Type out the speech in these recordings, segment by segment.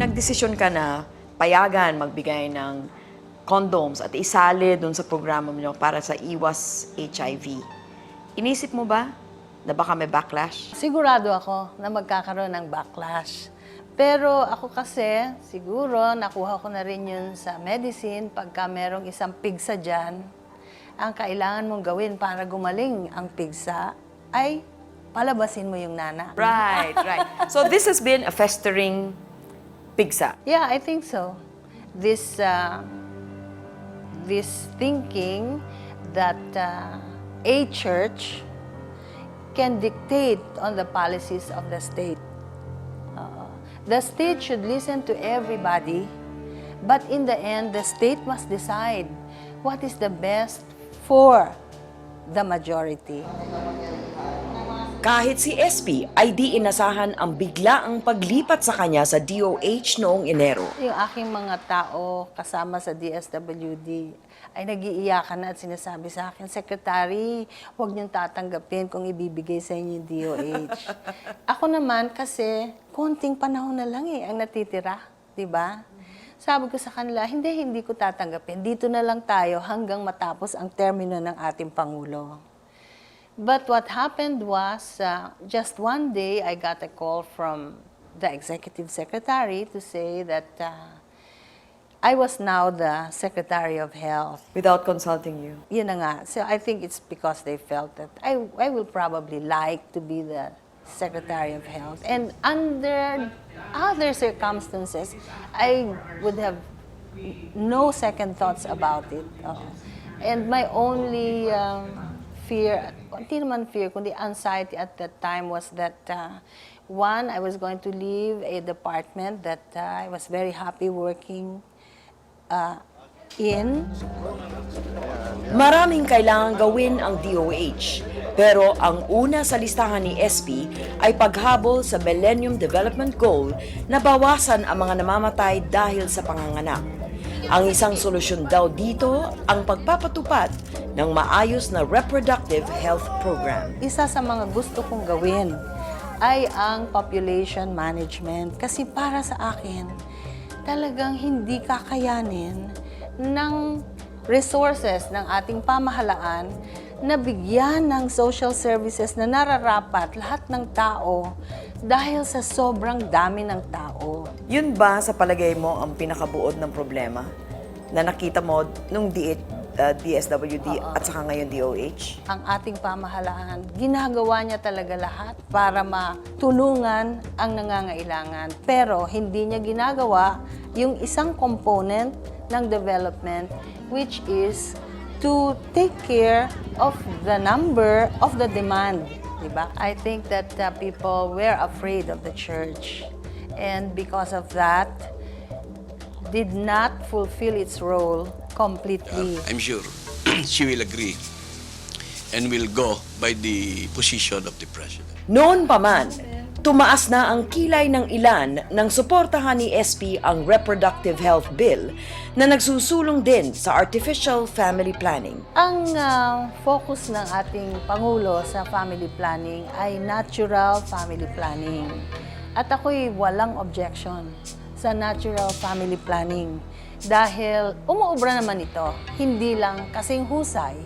nagdesisyon ka na payagan magbigay ng condoms at isali dun sa programa mo para sa iwas HIV, inisip mo ba na baka may backlash? Sigurado ako na magkakaroon ng backlash. Pero ako kasi, siguro, nakuha ko na rin yun sa medicine. Pagka merong isang pigsa dyan, ang kailangan mong gawin para gumaling ang pigsa ay palabasin mo yung nana. Right. So this has been a festering pigsa. Yeah, I think so. This thinking that a church can dictate on the policies of the state. The state should listen to everybody, but in the end, the state must decide what is the best for the majority. Kahit si SP ay di inasahan ang biglaang paglipat sa kanya sa DOH noong Enero. Yung aking mga tao kasama sa DSWD ay nag-iiyakan na at sinasabi sa akin, Secretary, huwag niyong tatanggapin kung ibibigay sa inyo yung DOH. Ako naman kasi, konting panahon na lang ang natitira, di ba? Sabi ko sa kanila, hindi ko tatanggapin. Dito na lang tayo hanggang matapos ang termino ng ating Pangulo. But what happened was, just one day, I got a call from the executive secretary to say that I was now the Secretary of Health. Without consulting you. Yun na nga. So I think it's because they felt that I will probably like to be the Secretary of Health. And under other circumstances, I would have no second thoughts about it. And my only fear, hindi naman fear, kundi anxiety at that time was that, one, I was going to leave a department that I was very happy working in. Maraming kailangang gawin ang DOH, pero ang una sa listahan ni SP ay paghabol sa Millennium Development Goal na bawasan ang mga namamatay dahil sa panganganak. Ang isang solusyon daw dito ang pagpapatupad ng maayos na reproductive health program. Isa sa mga gusto kong gawin ay ang population management. Kasi para sa akin, talagang hindi kakayanin ng resources ng ating pamahalaan na bigyan ng social services na nararapat lahat ng tao dahil sa sobrang dami ng tao. Yun ba sa palagay mo ang pinakabuod ng problema na nakita mo nung DSWD at saka ngayon DOH? Ang ating pamahalaan, ginagawa niya talaga lahat para matulungan ang nangangailangan. Pero hindi niya ginagawa yung isang component ng development, which is to take care of the number of the demand. Diba? I think that people were afraid of the church. And because of that, did not fulfill its role completely. I'm sure she will agree and will go by the position of the President. Noon pa man, tumaas na ang kilay ng ilan nang suportahan ni SP ang Reproductive Health Bill na nagsusulong din sa artificial family planning. Ang focus ng ating Pangulo sa family planning ay natural family planning. At ako'y walang objection sa natural family planning dahil umuubra naman ito, hindi lang kasing husay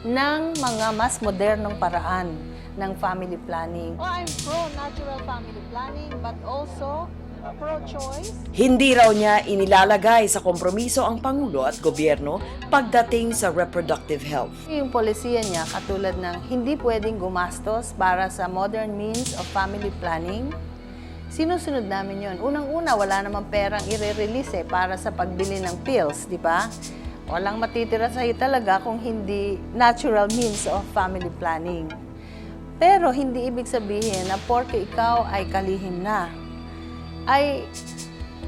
ng mga mas modernong paraan ng family planning. I'm pro-natural family planning but also pro-choice. Hindi raw niya inilalagay sa kompromiso ang Pangulo at gobyerno pagdating sa reproductive health. Yung polisiya niya katulad ng hindi pwedeng gumastos para sa modern means of family planning, sinusunod namin yon. Unang-una, wala namang perang i-release para sa pagbili ng pills, di ba? Walang matitira sa'yo talaga kung hindi natural means of family planning. Pero hindi ibig sabihin na porke ikaw ay kalihim na, ay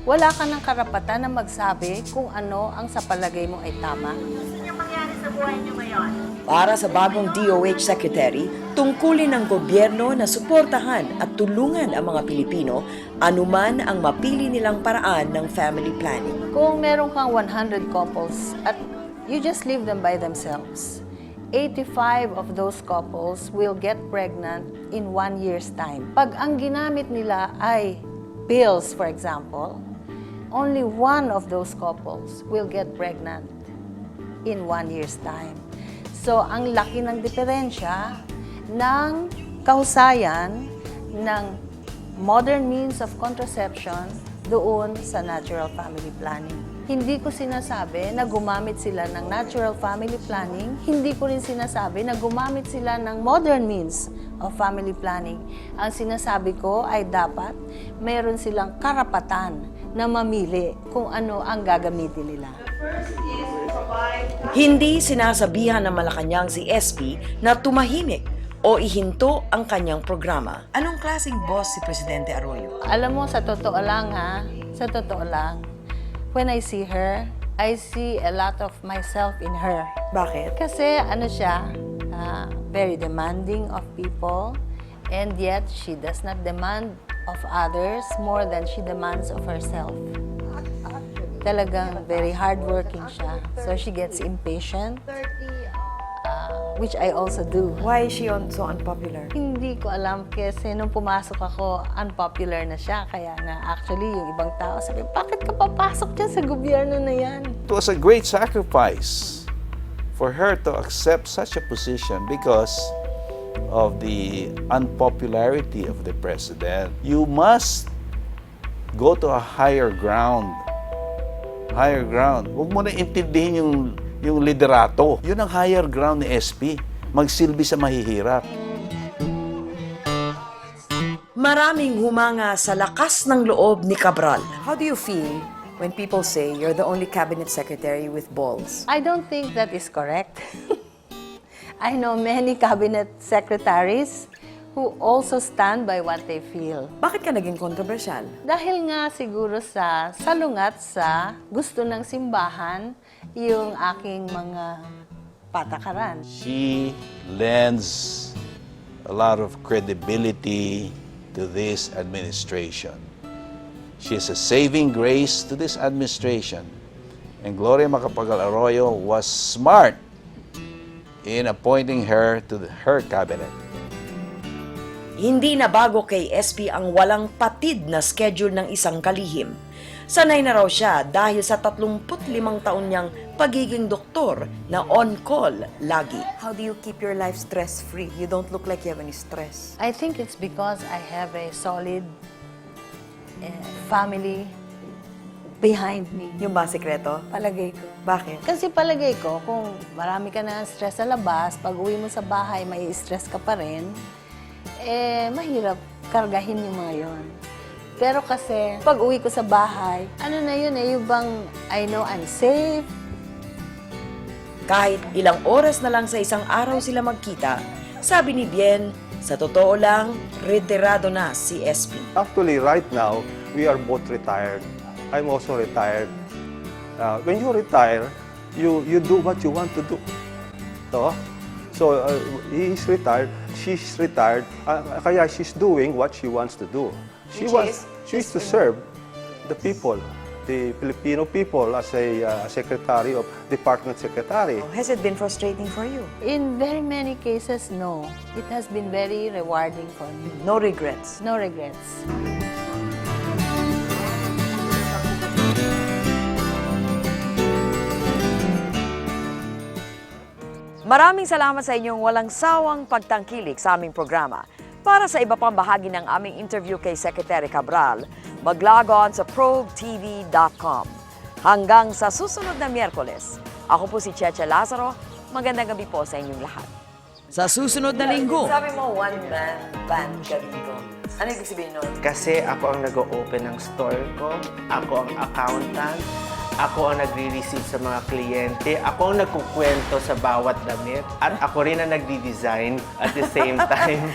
wala ka ng karapatan na magsabi kung ano ang sa palagay mo ay tama. Gusto niyo mangyari sa buhay niyo ngayon? Para sa bagong DOH Secretary, tungkulin ng gobyerno na suportahan at tulungan ang mga Pilipino anuman ang mapili nilang paraan ng family planning. Kung meron kang 100 couples at you just leave them by themselves, 85 of those couples will get pregnant in 1 year's time. Pag ang ginamit nila ay pills, for example, only one of those couples will get pregnant in 1 year's time. So, ang laki ng diferensya ng kahusayan ng modern means of contraception doon sa natural family planning. Hindi ko sinasabi na gumamit sila ng natural family planning. Hindi ko rin sinasabi na gumamit sila ng modern means of family planning. Ang sinasabi ko ay dapat meron silang karapatan na mamili kung ano ang gagamitin nila. Hindi sinasabihan ng Malacanang si SP na tumahimik o ihinto ang kanyang programa. Anong klaseng boss si Presidente Arroyo? Alam mo, sa totoo lang sa totoo lang, when I see her, I see a lot of myself in her. Bakit? Kasi ano siya, very demanding of people, and yet she does not demand of others more than she demands of herself. Talagang very hardworking siya. So she gets impatient, which I also do. Why is she so unpopular? Hindi ko alam kasi nung pumasok ako, unpopular na siya. Kaya nga, actually, yung ibang tao sabi, bakit ka papasok dyan sa gobyerno na yan? It was a great sacrifice for her to accept such a position because of the unpopularity of the president. You must go to a higher ground. Higher ground. Huwag mo na intindihin yung liderato. Yun ang higher ground ni SP. Magsilbi sa mahihirap. Maraming humanga sa lakas ng loob ni Cabral. How do you feel when people say you're the only cabinet secretary with balls? I don't think that is correct. I know many cabinet secretaries who also stand by what they feel. Bakit ka naging kontrobersyal? Dahil nga siguro sa salungat sa gusto ng simbahan yung aking mga patakaran. She lends a lot of credibility to this administration. She is a saving grace to this administration. And Gloria Macapagal Arroyo was smart in appointing her to her cabinet. Hindi na bago kay SP ang walang patid na schedule ng isang kalihim. Sanay na raw siya dahil sa 35 taon niyang pagiging doktor na on-call lagi. How do you keep your life stress-free? You don't look like you have any stress. I think it's because I have a solid family behind me. Yung ba sikreto? Palagay ko. Bakit? Kasi palagay ko, kung marami ka na stress sa labas, pag uwi mo sa bahay, may stress ka pa rin, mahirap kargahin yung mga yon. Pero kasi, pag uwi ko sa bahay, ano na yun yung bang I know I'm safe. Kahit ilang oras na lang sa isang araw sila magkita, sabi ni Bien, sa totoo lang, retirado na si SP. Actually, right now, we are both retired. I'm also retired. When you retire, you do what you want to do. So he's retired, she's retired, kaya she's doing what she wants to do. She wants to serve the people, the Filipino people as a secretary of department secretary. Has it been frustrating for you? In very many cases, no. It has been very rewarding for me. No regrets? No regrets. Maraming salamat sa inyong walang sawang pagtangkilik sa aming programa. Para sa iba pang bahagi ng aming interview kay Secretary Cabral, mag-log on sa probetv.com. Hanggang sa susunod na Miyerkules, ako po si Cheche Lazaro. Magandang gabi po sa inyong lahat. Sa susunod na linggo, Sabi mo, one-man band ka dito. Ano ibig sabihin nun? Kasi ako ang nag-open ng store ko, ako ang accountant, ako ang nagre-receive sa mga kliyente, ako ang nagkukwento sa bawat damit, at ako rin ang nagdi-design at the same time.